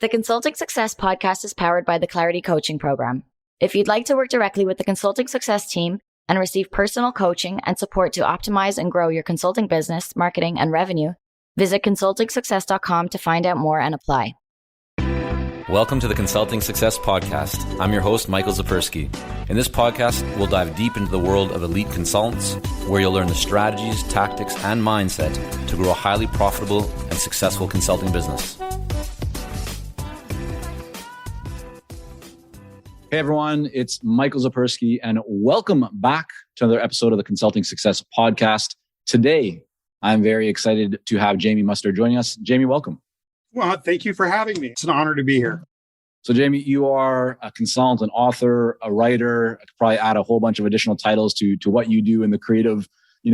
The Consulting Success podcast is powered by the Clarity Coaching Program. If you'd like to work directly with the Consulting Success team and receive personal coaching and support to optimize and grow your consulting business, marketing, and revenue, visit consultingsuccess.com to find out more and apply. Welcome to the Consulting Success Podcast. I'm your host, Michael Zapersky. In this podcast, we'll dive deep into the world of elite consultants, where you'll learn the strategies, tactics, and mindset to grow a highly profitable and successful consulting business. Hey everyone, it's Michael Zapersky, and welcome back to another episode of the Consulting Success Podcast. Today, I'm very excited to have Jamie Muster joining us. Jamie, welcome. Well, thank you for having me. It's an honor to be here. So Jamie, you are a consultant, an author, a writer. I could probably add a whole bunch of additional titles to what you do in the creative,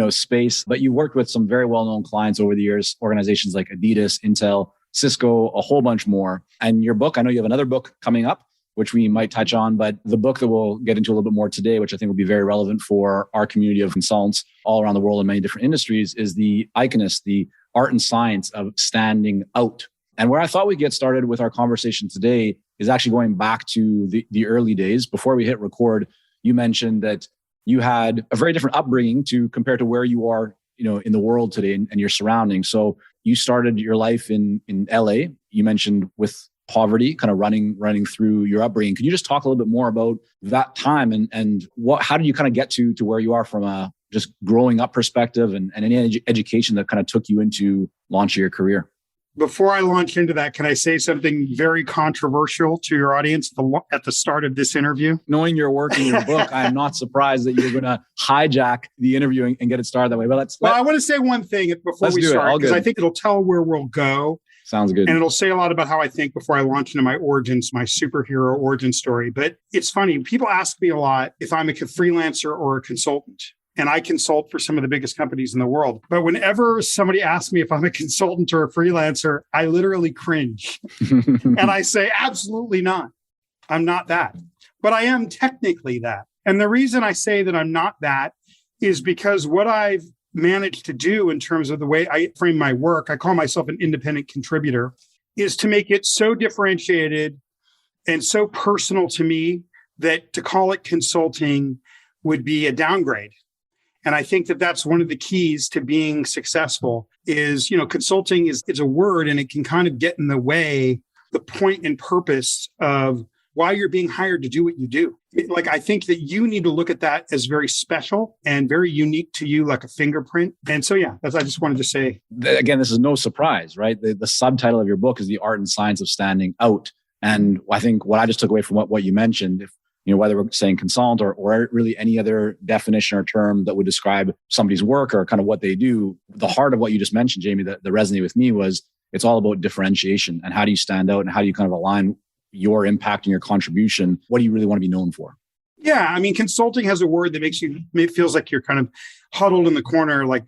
space. But you've worked with some very well-known clients over the years, organizations like Adidas, Intel, Cisco, a whole bunch more. And your book, I know you have another book coming up, which we might touch on, but the book that we'll get into a little bit more today, which I think will be very relevant for our community of consultants all around the world in many different industries, is the Iconist, the art and science of standing out. And where I thought we'd get started with our conversation today is actually going back to the early days. Before we hit record, you mentioned that you had a very different upbringing compared to where you are, in the world today and your surroundings. So you started your life in LA. You mentioned with poverty kind of running through your upbringing. Can you just talk a little bit more about that time and how did you kind of get to where you are from a just growing up perspective and any education that kind of took you into launching your career? Before I launch into that, can I say something very controversial to your audience at the start of this interview? Knowing your work in your book, I am not surprised that you're going to hijack the interview and get it started that way. But I want to say one thing before we start, because I think it'll tell where we'll go. Sounds good. And it'll say a lot about how I think before I launch into my origins, my superhero origin story. But it's funny. People ask me a lot if I'm a freelancer or a consultant. And I consult for some of the biggest companies in the world. But whenever somebody asks me if I'm a consultant or a freelancer, I literally cringe. And I say, absolutely not. I'm not that. But I am technically that. And the reason I say that I'm not that is because what I've managed to do in terms of the way I frame my work, I call myself an independent contributor, is to make it so differentiated and so personal to me that to call it consulting would be a downgrade. And I think that that's one of the keys to being successful is, consulting is a word and it can kind of get in the way, the point and purpose of why you're being hired to do what you do. I think that you need to look at that as very special and very unique to you, like a fingerprint. And so, I just wanted to say. Again, this is no surprise, right? The subtitle of your book is The Art and Science of Standing Out. And I think what I just took away from what you mentioned, whether we're saying consultant or really any other definition or term that would describe somebody's work or kind of what they do, the heart of what you just mentioned, Jamie, that resonated with me was it's all about differentiation and how do you stand out and how do you kind of align your impact and your contribution? What do you really want to be known for? Yeah, I mean, consulting has a word that it feels like you're kind of huddled in the corner, like,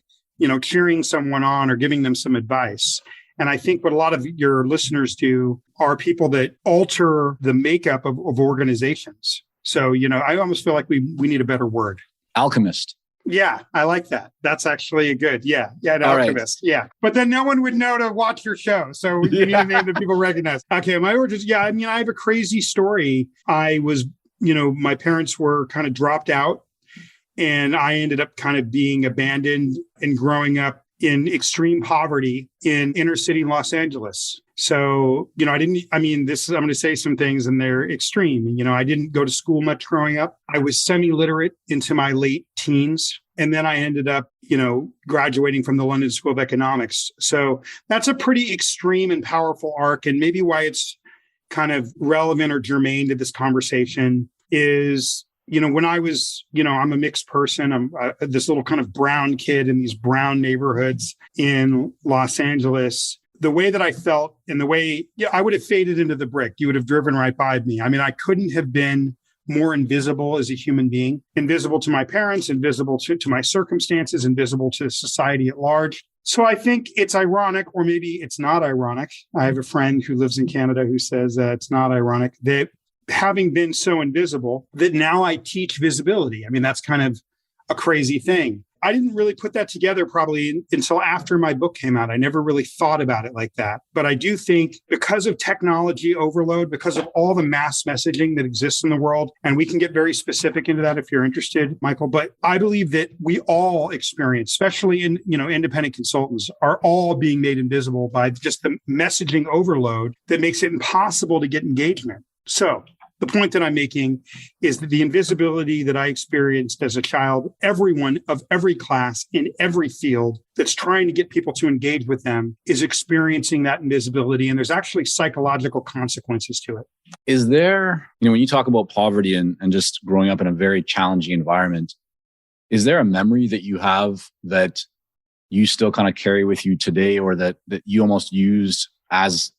cheering someone on or giving them some advice. And I think what a lot of your listeners do are people that alter the makeup of organizations. So, I almost feel like we need a better word. Alchemist. Yeah, I like that. That's actually a good. Yeah, an alchemist. Right. Yeah. But then no one would know to watch your show. So you need a name that people recognize. Okay, my origins. Yeah, I mean, I have a crazy story. I was, my parents were kind of dropped out and I ended up kind of being abandoned and growing up in extreme poverty in inner city Los Angeles. So, I'm going to say some things and they're extreme. I didn't go to school much growing up. I was semi-literate into my late teens. And then I ended up, graduating from the London School of Economics. So that's a pretty extreme and powerful arc. And maybe why it's kind of relevant or germane to this conversation is, when I was, I'm a mixed person. I'm this little kind of brown kid in these brown neighborhoods in Los Angeles. The way that I felt and the way I would have faded into the brick. You would have driven right by me. I mean, I couldn't have been more invisible as a human being, invisible to my parents, invisible to my circumstances, invisible to society at large. So I think it's ironic, or maybe it's not ironic. I have a friend who lives in Canada who says it's not ironic that having been so invisible that now I teach visibility. I mean, that's kind of a crazy thing. I didn't really put that together probably until after my book came out. I never really thought about it like that. But I do think because of technology overload, because of all the mass messaging that exists in the world, and we can get very specific into that if you're interested, Michael, but I believe that we all experience, especially in, independent consultants, are all being made invisible by just the messaging overload that makes it impossible to get engagement. So the point that I'm making is that the invisibility that I experienced as a child, everyone of every class in every field that's trying to get people to engage with them is experiencing that invisibility. And there's actually psychological consequences to it. Is there, when you talk about poverty and just growing up in a very challenging environment, is there a memory that you have that you still kind of carry with you today, or that you almost used as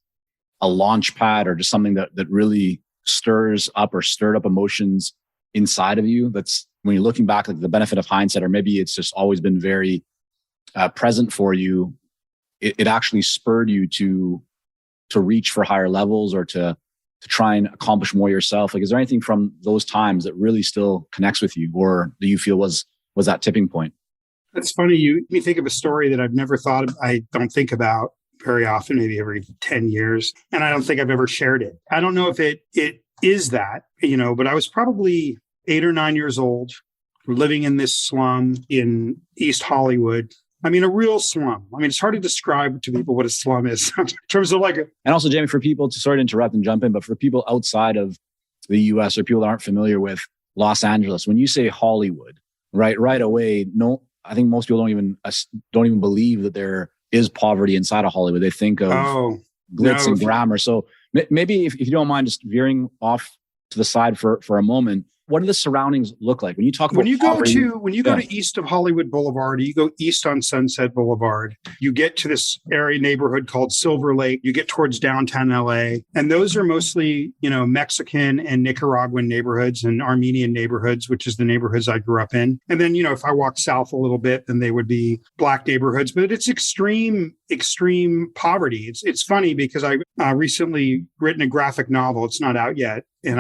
a launch pad, or just something that really stirred up emotions inside of you? That's, when you're looking back, like the benefit of hindsight, or maybe it's just always been very present for you. It actually spurred you to reach for higher levels, or to try and accomplish more yourself. Like, is there anything from those times that really still connects with you, or do you feel was that tipping point? That's funny. You me think of a story that I've never thought of. I don't think about very often, maybe every 10 years. And I don't think I've ever shared it. I don't know if it is that, but I was probably 8 or 9 years old, living in this slum in East Hollywood. I mean, a real slum. I mean, it's hard to describe to people what a slum is in terms of and also, Jamie, for people, sorry to interrupt and jump in, but for people outside of the US, or people that aren't familiar with Los Angeles, when you say Hollywood, right away, no, I think most people don't even believe that there is poverty inside of Hollywood. They think of glitz and glamour. So maybe if you don't mind just veering off to the side for a moment, what do the surroundings look like when you talk about poverty? When you go to east of Hollywood Boulevard, you go east on Sunset Boulevard, you get to this area neighborhood called Silver Lake, you get towards downtown LA, and those are mostly, Mexican and Nicaraguan neighborhoods and Armenian neighborhoods, which is the neighborhoods I grew up in. And then, if I walk south a little bit, then they would be Black neighborhoods, but it's extreme poverty. It's funny because I recently written a graphic novel. It's not out yet. And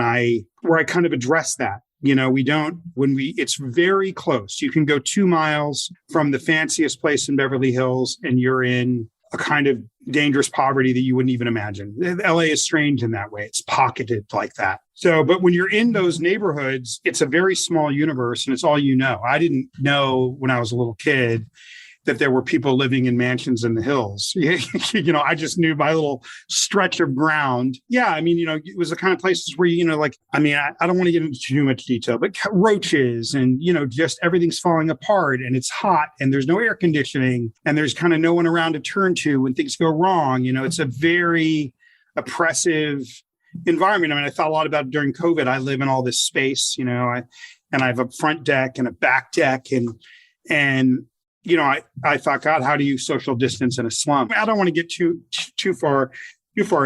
where I kind of address that, it's very close. You can go 2 miles from the fanciest place in Beverly Hills and you're in a kind of dangerous poverty that you wouldn't even imagine. LA is strange in that way. It's pocketed like that. So, but when you're in those neighborhoods, it's a very small universe and it's all you know. I didn't know when I was a little kid that there were people living in mansions in the hills. I just knew my little stretch of ground. Yeah, I mean, it was the kind of places where, I don't want to get into too much detail, but roaches and, just everything's falling apart and it's hot and there's no air conditioning and there's kind of no one around to turn to when things go wrong. It's a very oppressive environment. I mean, I thought a lot about it during COVID. I live in all this space, and I have a front deck and a back deck and I thought, God, how do you social distance in a slum? I don't want to get too far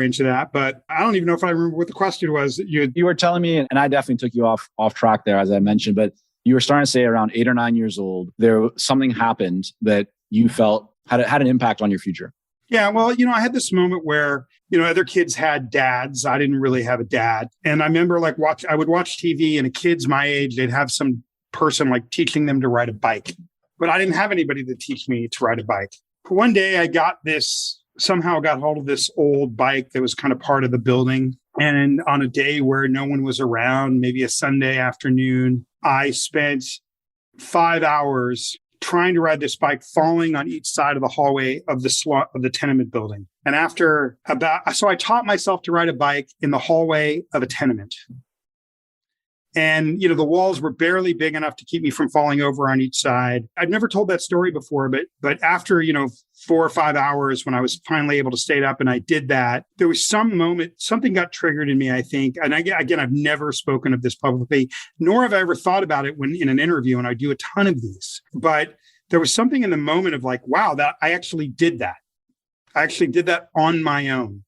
into that, but I don't even know if I remember what the question was. You were telling me, and I definitely took you off track there, as I mentioned, but you were starting to say around 8 or 9 years old, something happened that you felt had an impact on your future. Yeah, well, I had this moment where, other kids had dads. I didn't really have a dad. And I remember I would watch TV and kids my age, they'd have some person teaching them to ride a bike. But I didn't have anybody to teach me to ride a bike. One day I somehow got hold of this old bike that was kind of part of the building. And on a day where no one was around, maybe a Sunday afternoon, I spent 5 hours trying to ride this bike, falling on each side of the hallway of the tenement building. And so I taught myself to ride a bike in the hallway of a tenement. And, the walls were barely big enough to keep me from falling over on each side. I'd never told that story before, but after, 4 or 5 hours, when I was finally able to stay up and I did that, there was some moment, something got triggered in me, I think. And again, I've never spoken of this publicly, nor have I ever thought about it when in an interview, and I do a ton of these. But there was something in the moment of wow, that I actually did that. I actually did that on my own.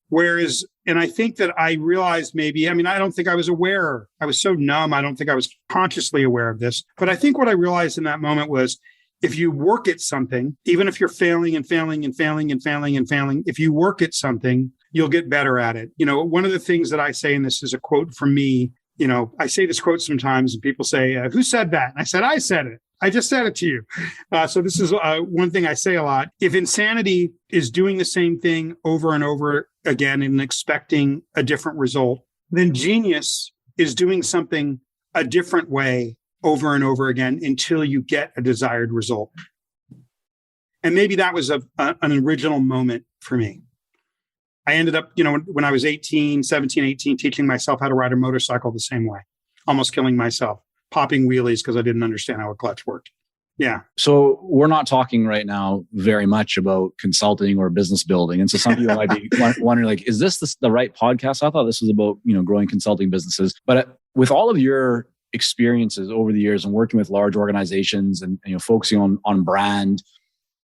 And I think that I realized I don't think I was aware. I was so numb. I don't think I was consciously aware of this. But I think what I realized in that moment was if you work at something, even if you're failing and failing and failing and failing and failing, if you work at something, you'll get better at it. One of the things that I say, and this is a quote from me, I say this quote sometimes and people say, who said that? And I said it. I just said it to you. So this is one thing I say a lot. If insanity is doing the same thing over and over again and expecting a different result, then genius is doing something a different way over and over again until you get a desired result. And maybe that was an original moment for me. I ended up, when I was 17, 18, teaching myself how to ride a motorcycle the same way, almost killing myself, popping wheelies because I didn't understand how a clutch worked. Yeah. So we're not talking right now very much about consulting or business building. And so some people might be wondering, like, is this the right podcast? I thought this was about, growing consulting businesses. But with all of your experiences over the years and working with large organizations and focusing on brand,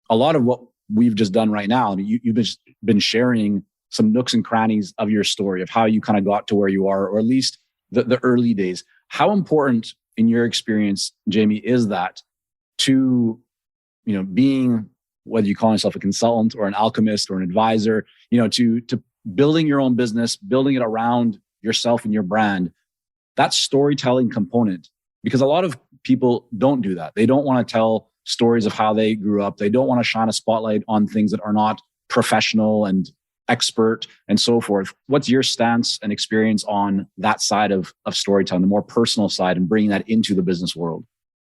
a lot of what we've just done right now, you've been sharing some nooks and crannies of your story of how you kind of got to where you are, or at least the early days. How important in your experience, Jamie, is that to, being, whether you call yourself a consultant or an alchemist or an advisor, to building your own business, building it around yourself and your brand, that storytelling component, because a lot of people don't do that. They don't want to tell stories of how they grew up. They don't want to shine a spotlight on things that are not professional and expert and so forth. What's your stance and experience on that side of storytelling, the more personal side, and bringing that into the business world?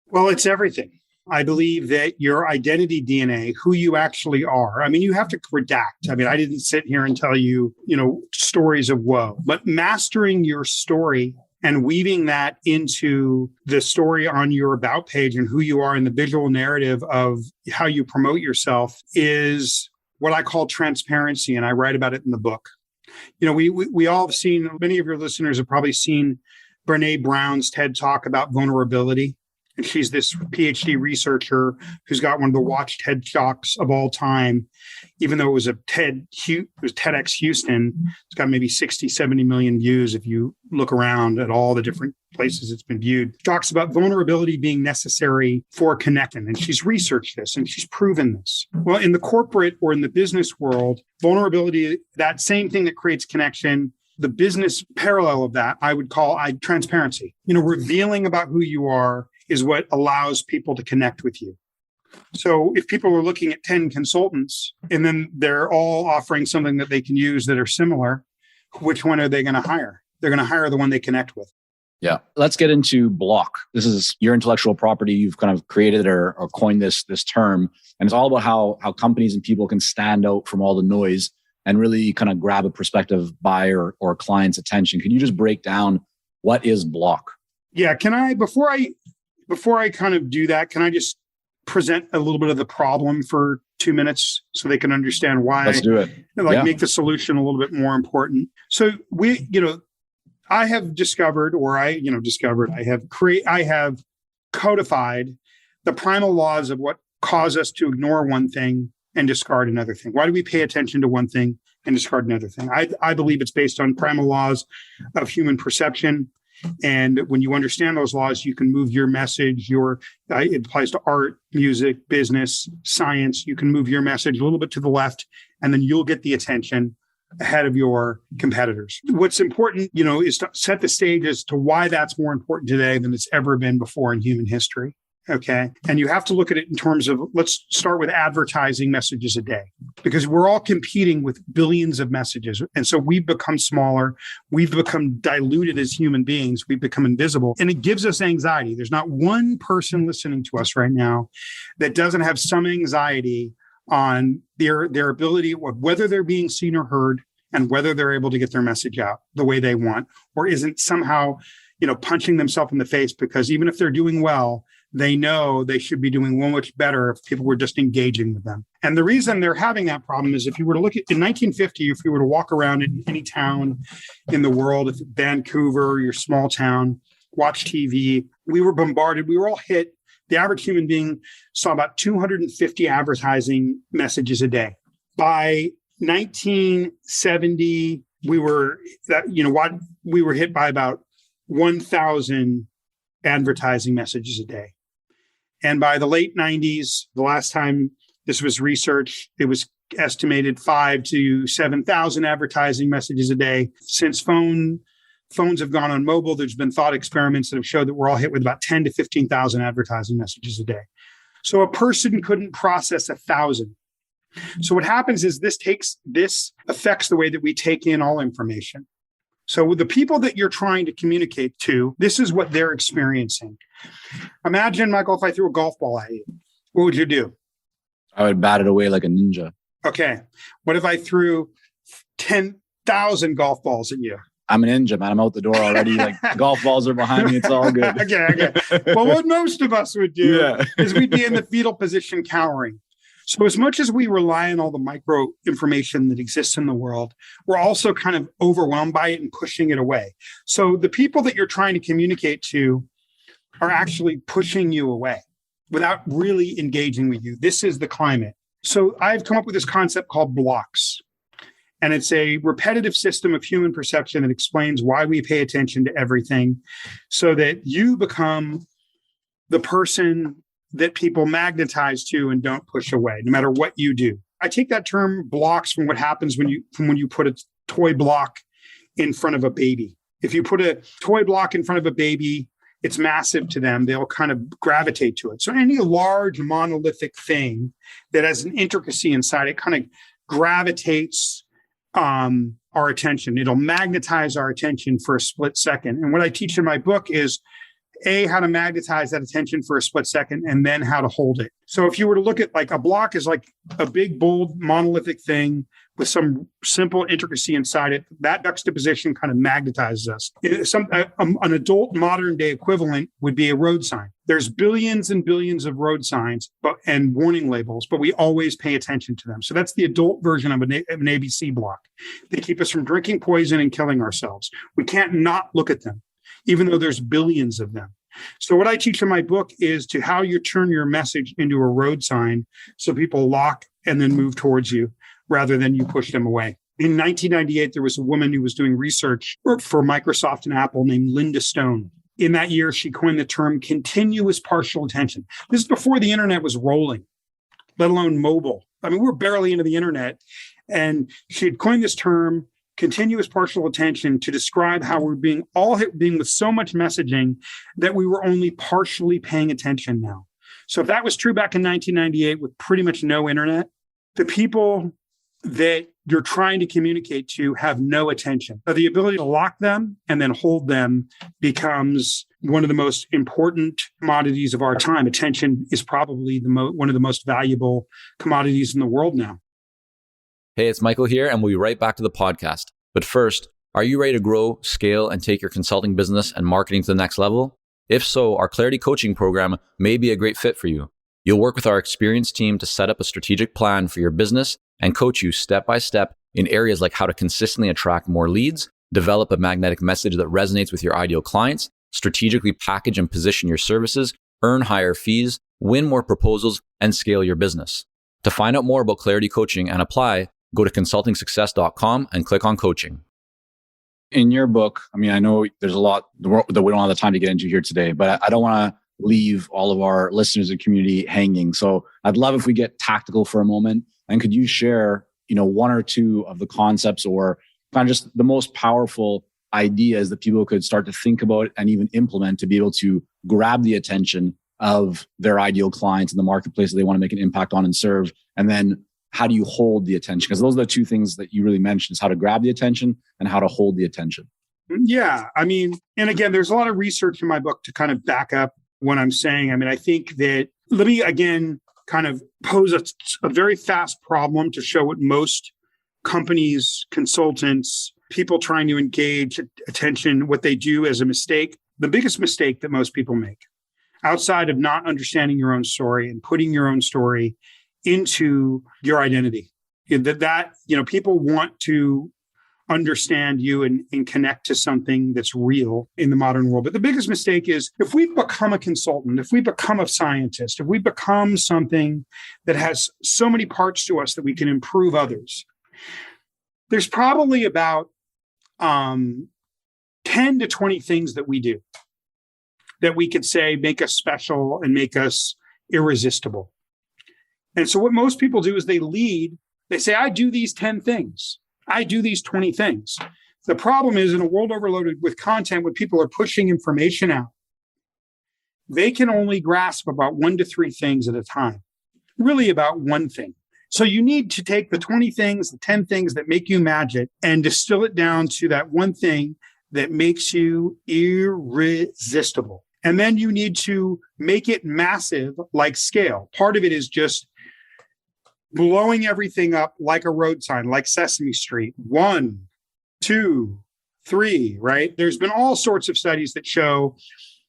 Well, it's everything. I believe that your identity DNA, who you actually are, you have to redact. I didn't sit here and tell you, stories of woe, but mastering your story and weaving that into the story on your about page and who you are in the visual narrative of how you promote yourself is what I call transparency. And I write about it in the book. We all have seen, many of your listeners have probably seen Brené Brown's TED Talk about vulnerability. And she's this PhD researcher who's got one of the watched TED Talks of all time, even though it was TEDx Houston. It's got maybe 60, 70 million views if you look around at all the different places it's been viewed. She talks about vulnerability being necessary for connection. And she's researched this and she's proven this. Well, in the corporate or in the business world, vulnerability, that same thing that creates connection, the business parallel of that, I would call transparency. Revealing about who you are is what allows people to connect with you. So if people are looking at 10 consultants and then they're all offering something that they can use that are similar, which one are they going to hire? They're going to hire the one they connect with. Yeah. Let's get into Block. This is your intellectual property. You've kind of created or coined this term. And it's all about how companies and people can stand out from all the noise and really kind of grab a prospective buyer or client's attention. Can you just break down what is Block? Yeah. Before I kind of do that, can I just present a little bit of the problem for 2 minutes so they can understand why? Let's do it. Make the solution a little bit more important. So I have discovered, I have codified the primal laws of what cause us to ignore one thing and discard another thing. Why do we pay attention to one thing and discard another thing? I believe it's based on primal laws of human perception. And when you understand those laws, you can move your message, it applies to art, music, business, science. You can move your message a little bit to the left, and then you'll get the attention ahead of your competitors. What's important, is to set the stage as to why that's more important today than it's ever been before in human history. Okay. And you have to look at it in terms of, let's start with advertising messages a day, because we're all competing with billions of messages. And so we've become smaller. We've become diluted as human beings. We've become invisible, and it gives us anxiety. There's not one person listening to us right now that doesn't have some anxiety on their ability, whether they're being seen or heard, and whether they're able to get their message out the way they want, or isn't somehow, punching themselves in the face, because even if they're doing well, they know they should be doing much better if people were just engaging with them. And the reason they're having that problem is if you were to look at in 1950, if you were to walk around in any town in the world, if Vancouver, your small town, watch TV, we were bombarded. We were all hit. The average human being saw about 250 advertising messages a day. By 1970, we were hit by about 1,000 advertising messages a day. And by the late 90s, the last time this was researched, it was estimated 5,000 to 7,000 advertising messages a day. Since phone phones have gone on mobile, there's been thought experiments that have showed that we're all hit with about 10 to 15,000 advertising messages a day. So a person couldn't process 1,000. So what happens is this affects the way that we take in all information. So with the people that you're trying to communicate to, this is what they're experiencing. Imagine, Michael, if I threw a golf ball at you, what would you do? I would bat it away like a ninja. Okay. What if I threw 10,000 golf balls at you? I'm a ninja, man. I'm out the door already. Like golf balls are behind me. It's all good. Okay. Well, what most of us would do is we'd be in the fetal position cowering. So as much as we rely on all the micro information that exists in the world, we're also kind of overwhelmed by it and pushing it away. So the people that you're trying to communicate to are actually pushing you away without really engaging with you. This is the climate. So I've come up with this concept called blocks. And it's a repetitive system of human perception that explains why we pay attention to everything so that you become the person that people magnetize to and don't push away, no matter what you do. I take that term blocks from what happens when you put a toy block in front of a baby. If you put a toy block in front of a baby, it's massive to them. They'll kind of gravitate to it. So any large monolithic thing that has an intricacy inside it kind of gravitates our attention. It'll magnetize our attention for a split second. And what I teach in my book is how to magnetize that attention for a split second and then how to hold it. So if you were to look at like a block is like a big, bold, monolithic thing with some simple intricacy inside it, that juxtaposition kind of magnetizes us. An adult modern day equivalent would be a road sign. There's billions and billions of road signs and warning labels, but we always pay attention to them. So that's the adult version of an ABC block. They keep us from drinking poison and killing ourselves. We can't not look at them, even though there's billions of them. So what I teach in my book is to how you turn your message into a road sign so people lock and then move towards you rather than you push them away. In 1998, there was a woman who was doing research for Microsoft and Apple named Linda Stone. In that year, she coined the term continuous partial attention. This is before the internet was rolling, let alone mobile. I mean, we're barely into the internet. And she had coined this term, continuous partial attention, to describe how we're being with so much messaging that we were only partially paying attention now. So if that was true back in 1998 with pretty much no internet, the people that you're trying to communicate to have no attention. So the ability to lock them and then hold them becomes one of the most important commodities of our time. Attention is probably one of the most valuable commodities in the world now. Hey, it's Michael here, and we'll be right back to the podcast. But first, are you ready to grow, scale, and take your consulting business and marketing to the next level? If so, our Clarity Coaching program may be a great fit for you. You'll work with our experienced team to set up a strategic plan for your business and coach you step by step in areas like how to consistently attract more leads, develop a magnetic message that resonates with your ideal clients, strategically package and position your services, earn higher fees, win more proposals, and scale your business. To find out more about Clarity Coaching and apply, go to consultingsuccess.com and click on coaching. In your book, I mean, I know there's a lot that we don't have the time to get into here today, but I don't want to leave all of our listeners and community hanging. So I'd love if we get tactical for a moment. And could you share, one or two of the concepts or kind of just the most powerful ideas that people could start to think about and even implement to be able to grab the attention of their ideal clients in the marketplace that they want to make an impact on and serve? And then how do you hold the attention? Because those are the two things that you really mentioned, is how to grab the attention and how to hold the attention. Yeah. I mean, and again, there's a lot of research in my book to kind of back up what I'm saying. I mean, I think that, let me again kind of pose a very fast problem to show what most companies, consultants, people trying to engage attention, what they do as a mistake. The biggest mistake that most people make, outside of not understanding your own story and putting your own story into your identity, that people want to understand you and connect to something that's real in the modern world. But the biggest mistake is if we become a consultant, if we become a scientist, if we become something that has so many parts to us that we can improve others, there's probably about 10 to 20 things that we do that we could say make us special and make us irresistible. And so what most people do is they say, I do these 10 things. I do these 20 things. The problem is, in a world overloaded with content, when people are pushing information out, they can only grasp about 1 to 3 things at a time, really about one thing. So you need to take the 20 things, the 10 things that make you magic and distill it down to that one thing that makes you irresistible. And then you need to make it massive, like scale. Part of it is just blowing everything up like a road sign, like Sesame Street. 1, 2, 3, right? There's been all sorts of studies that show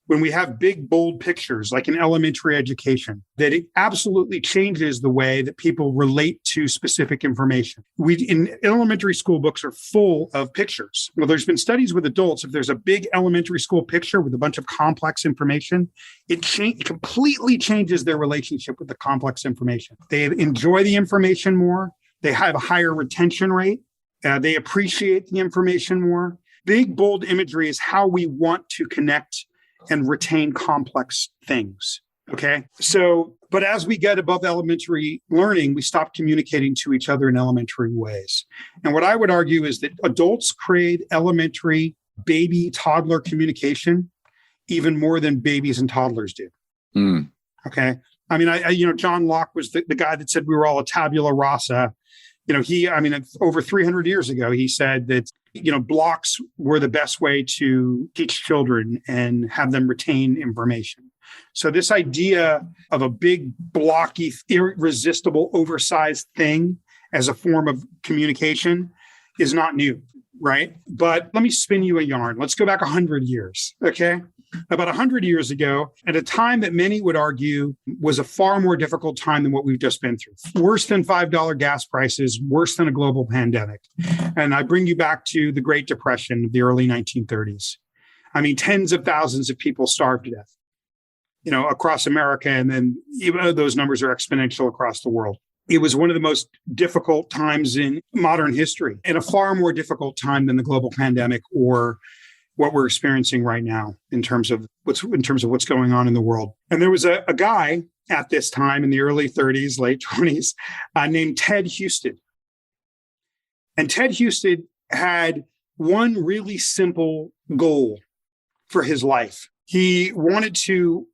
when we have big, bold pictures, like in elementary education, that it absolutely changes the way that people relate to specific information. In elementary school books are full of pictures. Well, there's been studies with adults. If there's a big elementary school picture with a bunch of complex information, it completely changes their relationship with the complex information. They enjoy the information more. They have a higher retention rate. They appreciate the information more. Big, bold imagery is how we want to connect and retain complex things. Okay. So, but as we get above elementary learning, we stop communicating to each other in elementary ways. And what I would argue is that adults crave elementary baby toddler communication even more than babies and toddlers do. Okay. I mean, John Locke was the guy that said we were all a tabula rasa. Over 300 years ago, he said that, blocks were the best way to teach children and have them retain information. So this idea of a big, blocky, irresistible, oversized thing as a form of communication is not new, right? But let me spin you a yarn. Let's go back 100 years, okay? About 100 years ago, at a time that many would argue was a far more difficult time than what we've just been through. Worse than $5 gas prices, worse than a global pandemic. And I bring you back to the Great Depression of the early 1930s. I mean, tens of thousands of people starved to death, across America. And then even those numbers are exponential across the world. It was one of the most difficult times in modern history, and a far more difficult time than the global pandemic or what we're experiencing right now in terms of what's going on in the world. And there was a guy at this time in the early 30s, late 20s, named Ted Husted. And Ted Husted had one really simple goal for his life. He wanted to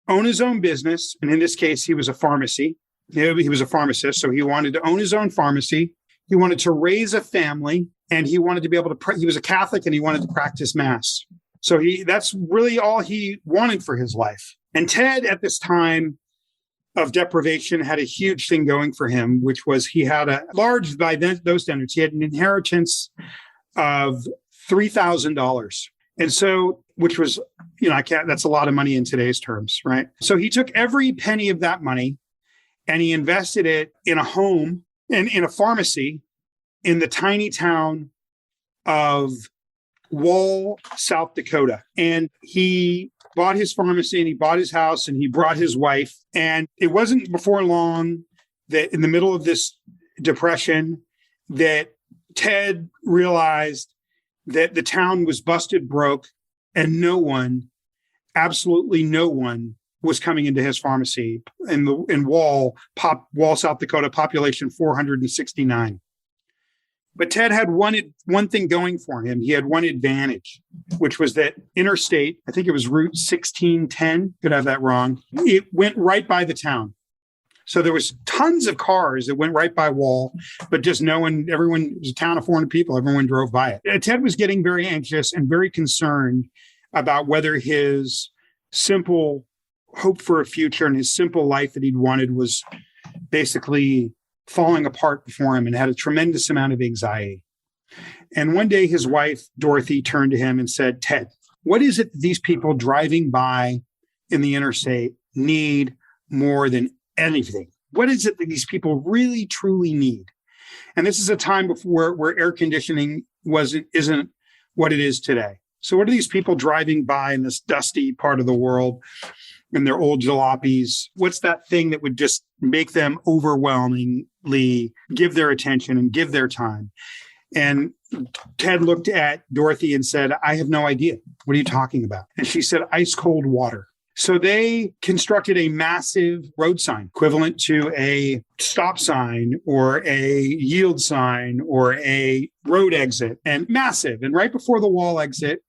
own his own business. And in this case, he was a pharmacy. He was a pharmacist. So he wanted to own his own pharmacy. He wanted to raise a family. And he wanted to be able to, he was a Catholic and he wanted to practice mass. So that's really all he wanted for his life. And Ted, at this time of deprivation, had a huge thing going for him, which was he had a large, by those standards, he had an inheritance of $3,000. And so, which was, that's a lot of money in today's terms, right? So he took every penny of that money and he invested it in a home and in a pharmacy in the tiny town of Wall, South Dakota. And he bought his pharmacy and he bought his house and he brought his wife. And it wasn't before long that in the middle of this depression that Ted realized that the town was busted broke and absolutely no one was coming into his pharmacy in Wall, South Dakota, population 469. But Ted had one thing going for him. He had one advantage, which was that interstate, I think it was Route 1610, could have that wrong. It went right by the town. So there was tons of cars that went right by Wall, but just everyone, it was a town of 400 people, everyone drove by it. Ted was getting very anxious and very concerned about whether his simple hope for a future and his simple life that he'd wanted was basically falling apart before him, and had a tremendous amount of anxiety. And one day his wife, Dorothy, turned to him and said, Ted, what is it that these people driving by in the interstate need more than anything? What is it that these people really, truly need? And this is a time before where air conditioning isn't what it is today. So what are these people driving by in this dusty part of the world in their old jalopies? What's that thing that would just make them overwhelmingly give their attention and give their time? And Ted looked at Dorothy and said, I have no idea. What are you talking about? And she said, ice cold water. So they constructed a massive road sign equivalent to a stop sign or a yield sign or a road exit, and massive. And right before the wall exit,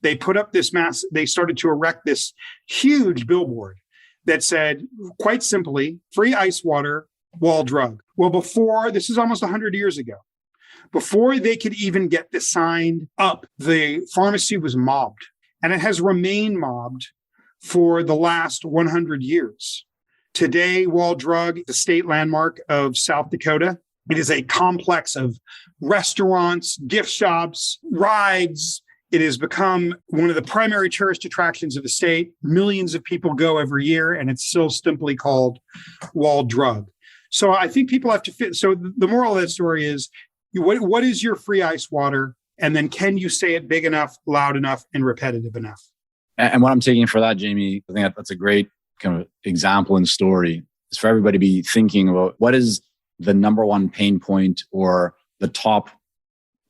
they put up they started to erect this huge billboard that said, quite simply, free ice water, wall drug. Well, this is almost 100 years ago, before they could even get the sign up, the pharmacy was mobbed, and it has remained mobbed for the last 100 years. Today, Wall Drug, the state landmark of South Dakota, it is a complex of restaurants, gift shops, rides. It has become one of the primary tourist attractions of the state. Millions of people go every year, and it's still simply called Wall Drug. So I think people have to fit. So the moral of that story is, what is your free ice water? And then can you say it big enough, loud enough, and repetitive enough? And what I'm taking for that, Jamie, I think that's a great kind of example and story, is for everybody to be thinking about what is the number one pain point or the top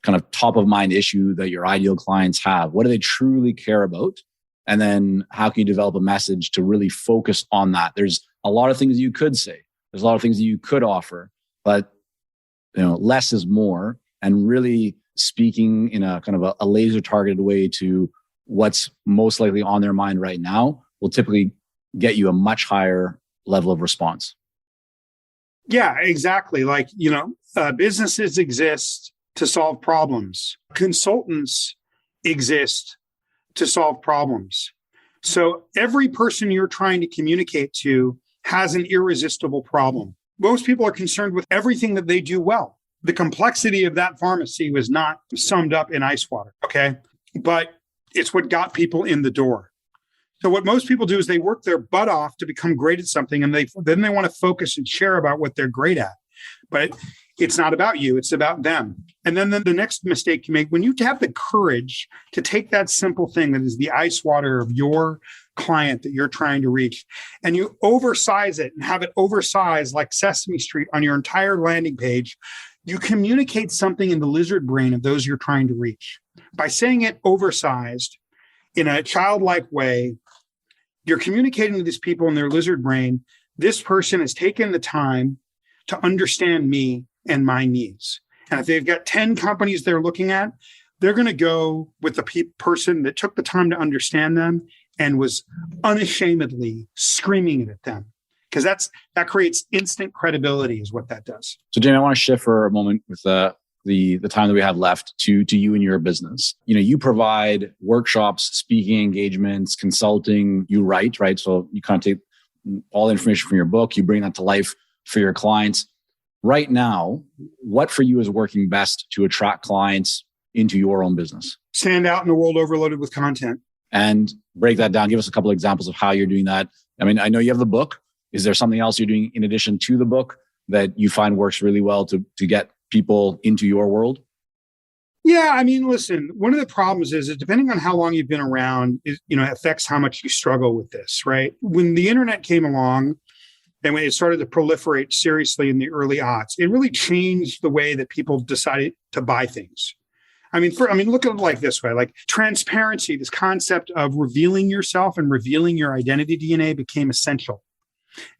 of mind issue that your ideal clients have. What do they truly care about? And then how can you develop a message to really focus on that? There's a lot of things you could say. There's a lot of things that you could offer, but less is more, and really speaking in a kind of a laser targeted way to what's most likely on their mind right now will typically get you a much higher level of response. Yeah, exactly. Like, businesses exist to solve problems. Consultants exist to solve problems. So every person you're trying to communicate to has an irresistible problem. Most people are concerned with everything that they do well. The complexity of that pharmacy was not summed up in ice water, okay? But it's what got people in the door. So what most people do is they work their butt off to become great at something, and then they want to focus and share about what they're great at. But it's not about you, it's about them. And then the next mistake you make, when you have the courage to take that simple thing that is the ice water of your client that you're trying to reach, and you oversize it and have it oversized like Sesame Street on your entire landing page, you communicate something in the lizard brain of those you're trying to reach. By saying it oversized in a childlike way, you're communicating to these people in their lizard brain, this person has taken the time to understand me and my needs. And if they've got 10 companies they're looking at, they're going to go with the person that took the time to understand them and was unashamedly screaming it at them. Because that creates instant credibility is what that does. So Jamie, I want to shift for a moment with the time that we have left to you and your business. You provide workshops, speaking engagements, consulting, you write, right? So you kind of take all the information from your book, you bring that to life for your clients. Right now, what for you is working best to attract clients into your own business? Stand out in a world overloaded with content. And break that down. Give us a couple of examples of how you're doing that. I mean, I know you have the book. Is there something else you're doing in addition to the book that you find works really well to get people into your world? Yeah, I mean, listen, one of the problems is that depending on how long you've been around, it affects how much you struggle with this, right? When the internet came along and when it started to proliferate seriously in the early aughts, it really changed the way that people decided to buy things. Look at it like this way, like transparency, this concept of revealing yourself and revealing your identity DNA became essential.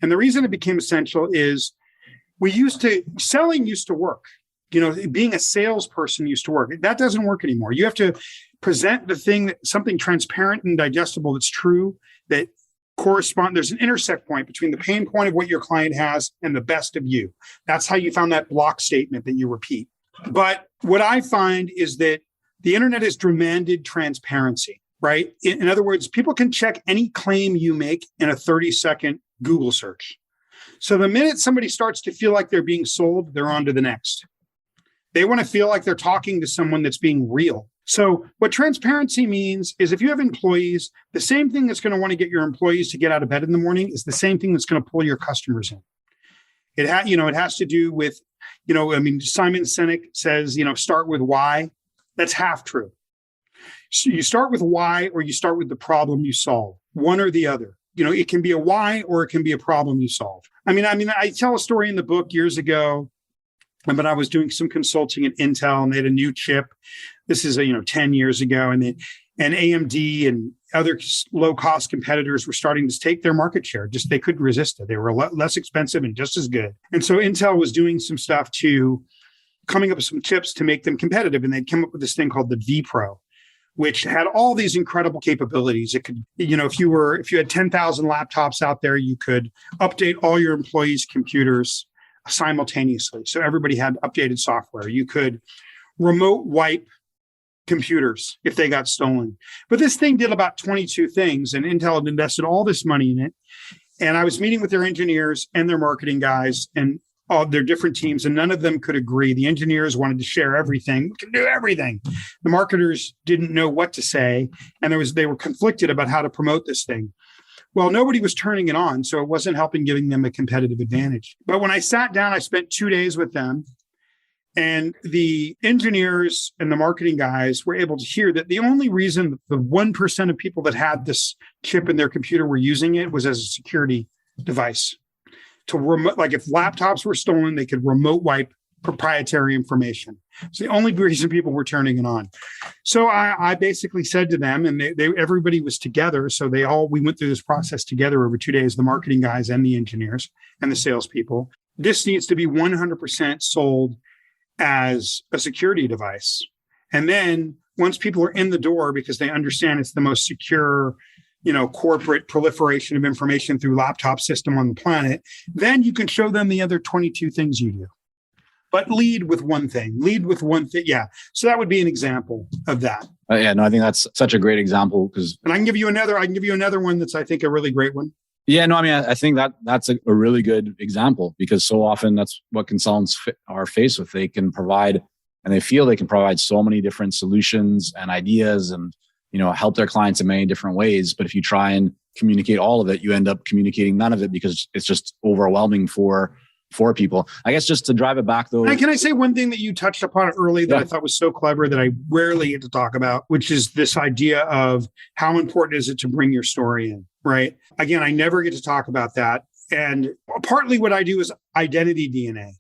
And the reason it became essential is selling used to work. Being a salesperson used to work. That doesn't work anymore. You have to present something transparent and digestible that's true, that correspond. There's an intersect point between the pain point of what your client has and the best of you. That's how you found that block statement that you repeat. But what I find is that the internet has demanded transparency, right? In other words, people can check any claim you make in a 30-second Google search. So the minute somebody starts to feel like they're being sold, they're on to the next. They want to feel like they're talking to someone that's being real. So what transparency means is if you have employees, the same thing that's going to want to get your employees to get out of bed in the morning is the same thing that's going to pull your customers in. It has to do with, Simon Sinek says, start with why. That's half true. So you start with why, or you start with the problem you solve, one or the other. It can be a why or it can be a problem you solve. I tell a story in the book years ago, but I was doing some consulting at Intel and they had a new chip This is 10 years ago, and AMD and other low-cost competitors were starting to take their market share. Just they couldn't resist it. They were less expensive and just as good. And so Intel was doing some stuff to coming up with some chips to make them competitive, and they'd come up with this thing called the vPro, which had all these incredible capabilities. It could, if you had 10,000 laptops out there, you could update all your employees' computers simultaneously. So everybody had updated software. You could remote wipe computers if they got stolen. But this thing did about 22 things, and Intel had invested all this money in it. And I was meeting with their engineers and their marketing guys and all their different teams, and none of them could agree. The engineers wanted to share everything. We can do everything. The marketers didn't know what to say, and they were conflicted about how to promote this thing. Well, nobody was turning it on, so it wasn't helping giving them a competitive advantage. But when I sat down, I spent 2 days with them, and the engineers and the marketing guys were able to hear that the only reason the 1% of people that had this chip in their computer were using it was as a security device. Like if laptops were stolen, they could remote wipe proprietary information. It's the only reason people were turning it on. So I basically said to them, and everybody was together. So we went through this process together over 2 days, the marketing guys and the engineers and the salespeople. This needs to be 100% sold as a security device. And then once people are in the door, because they understand it's the most secure, corporate proliferation of information through laptop system on the planet, then you can show them the other 22 things you do. But lead with one thing. Yeah. So that would be an example of that. I think that's such a great example and I can give you another one that's, I think, a really great one. Yeah, no, I think that's a really good example, because so often that's what consultants are faced with. They can provide, and they feel they can provide so many different solutions and ideas and, help their clients in many different ways. But if you try and communicate all of it, you end up communicating none of it because it's just overwhelming for people. I guess just to drive it back though. Can I say one thing that you touched upon early that I thought was so clever that I rarely get to talk about, which is this idea of how important is it to bring your story in, right? Again, I never get to talk about that. And partly what I do is identity DNA.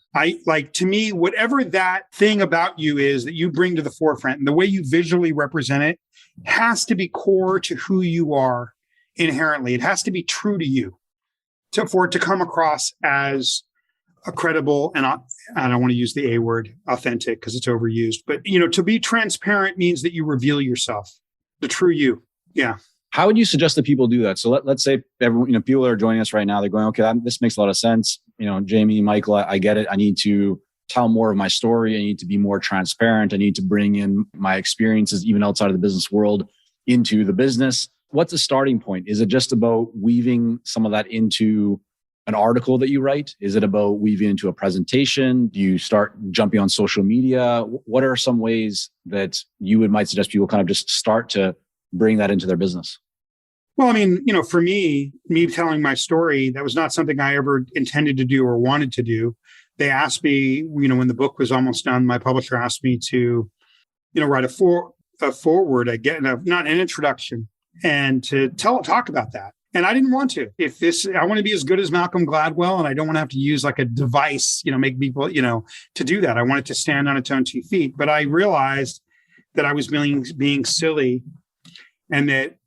To me, whatever that thing about you is that you bring to the forefront and the way you visually represent it has to be core to who you are inherently. It has to be true to you for it to come across as a credible, and I don't want to use the A word, authentic, because it's overused. But, to be transparent means that you reveal yourself, the true you. Yeah. How would you suggest that people do that? So let's say everyone, people that are joining us right now, they're going, okay, this makes a lot of sense. Jamie, Michael, I get it. I need to tell more of my story. I need to be more transparent. I need to bring in my experiences, even outside of the business world, into the business. What's the starting point? Is it just about weaving some of that into an article that you write? Is it about weaving into a presentation? Do you start jumping on social media? What are some ways that you might suggest people kind of just start to bring that into their business? Well, for me telling my story, that was not something I ever intended to do or wanted to do. They asked me, when the book was almost done, my publisher asked me to, write a foreword, not an introduction, and to talk about that. And I didn't want to. I want to be as good as Malcolm Gladwell, and I don't want to have to use like a device, make people, to do that. I want it to stand on its own 2 feet. But I realized that I was being silly, and that,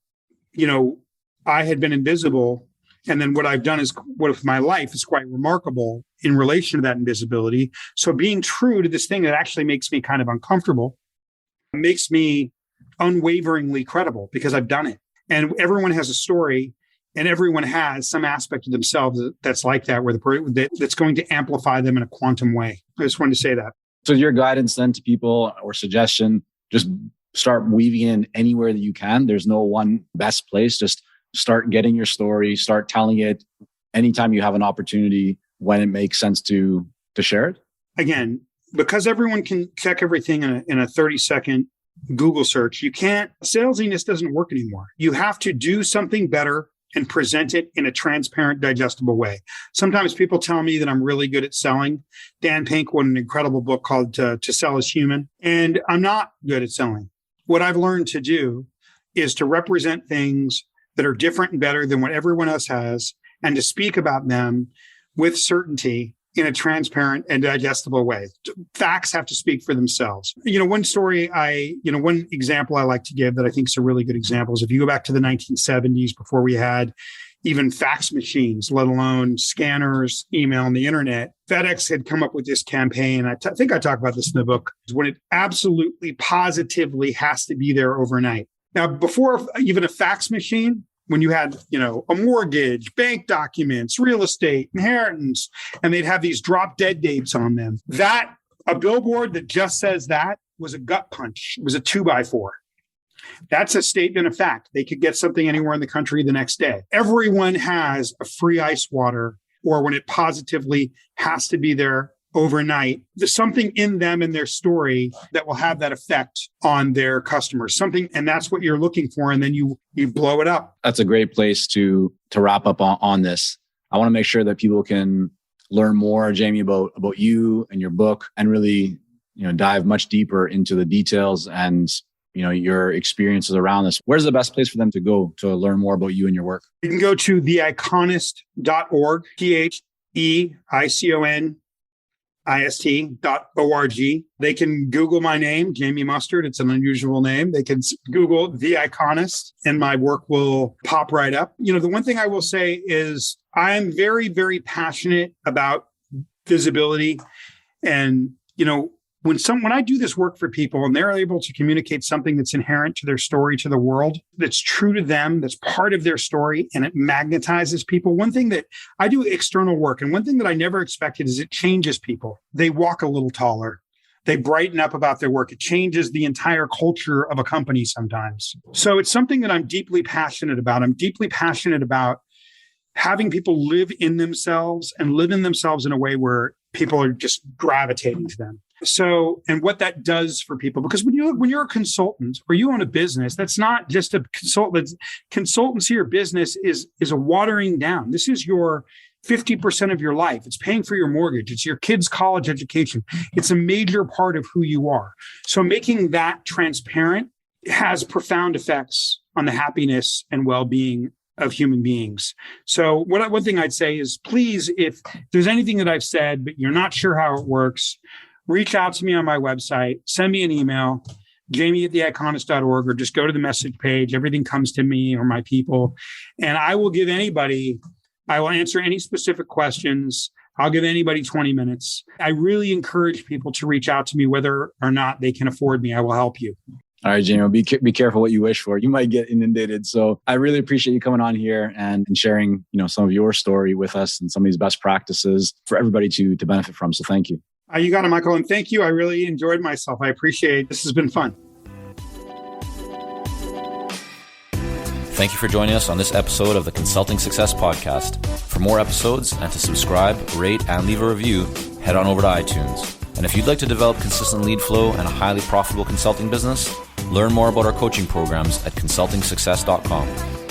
I had been invisible. And then what I've done with my life is quite remarkable in relation to that invisibility. So being true to this thing that actually makes me kind of uncomfortable makes me unwaveringly credible, because I've done it. And everyone has a story, and everyone has some aspect of themselves that's like that, that's going to amplify them in a quantum way. I just wanted to say that. So your guidance then to people, or suggestion, just start weaving in anywhere that you can. There's no one best place. Just start getting your story, start telling it anytime you have an opportunity, when it makes sense to share it. Again, because everyone can check everything in a 30-second Google search, salesiness doesn't work anymore. You have to do something better and present it in a transparent, digestible way. Sometimes people tell me that I'm really good at selling. Dan Pink wrote an incredible book called To Sell is Human, and I'm not good at selling. What I've learned to do is to represent things that are different and better than what everyone else has, and to speak about them with certainty in a transparent and digestible way. Facts have to speak for themselves. One example I like to give that I think is a really good example is if you go back to the 1970s, before we had even fax machines, let alone scanners, email, and the internet, FedEx had come up with this campaign. I think I talk about this in the book, when it absolutely positively has to be there overnight. Now, before even a fax machine, when you had, a mortgage, bank documents, real estate, inheritance, and they'd have these drop dead dates on them, a billboard that just says that was a gut punch. It was a 2x4. That's a statement of fact. They could get something anywhere in the country the next day. Everyone has a free ice water, or when it positively has to be there overnight. There's something in them and their story that will have that effect on their customers. And that's what you're looking for. And then you blow it up. That's a great place to wrap up on this. I want to make sure that people can learn more, Jamie, about you and your book, and really, dive much deeper into the details and your experiences around this. Where's the best place for them to go to learn more about you and your work? You can go to theiconist.org, theiconist.org. They can Google my name, Jamie Mustard. It's an unusual name. They can Google The Iconist and my work will pop right up. The one thing I will say is I'm very, very passionate about visibility. And, when I do this work for people and they're able to communicate something that's inherent to their story, to the world, that's true to them, that's part of their story, and it magnetizes people. One thing that I do external work, and one thing that I never expected is it changes people. They walk a little taller. They brighten up about their work. It changes the entire culture of a company sometimes. So it's something that I'm deeply passionate about. I'm deeply passionate about having people live in themselves and live in themselves in a way where people are just gravitating to them. So, and what that does for people, because when you're a consultant or you own a business, that's not just a consultant. Consultancy or business is a watering down. This is your 50% of your life. It's paying for your mortgage. It's your kids' college education. It's a major part of who you are. So making that transparent has profound effects on the happiness and well-being of human beings. So one thing I'd say is, please, if there's anything that I've said, but you're not sure how it works, reach out to me on my website, send me an email, jamie@theiconist.org, or just go to the message page. Everything comes to me or my people. And I will answer any specific questions. I'll give anybody 20 minutes. I really encourage people to reach out to me, whether or not they can afford me. I will help you. All right, Jamie, be careful what you wish for. You might get inundated. So I really appreciate you coming on here and sharing, some of your story with us and some of these best practices for everybody to benefit from. So thank you. You got it, Michael. And thank you. I really enjoyed myself. I appreciate it. This has been fun. Thank you for joining us on this episode of the Consulting Success Podcast. For more episodes and to subscribe, rate, and leave a review, head on over to iTunes. And if you'd like to develop consistent lead flow and a highly profitable consulting business, learn more about our coaching programs at consultingsuccess.com.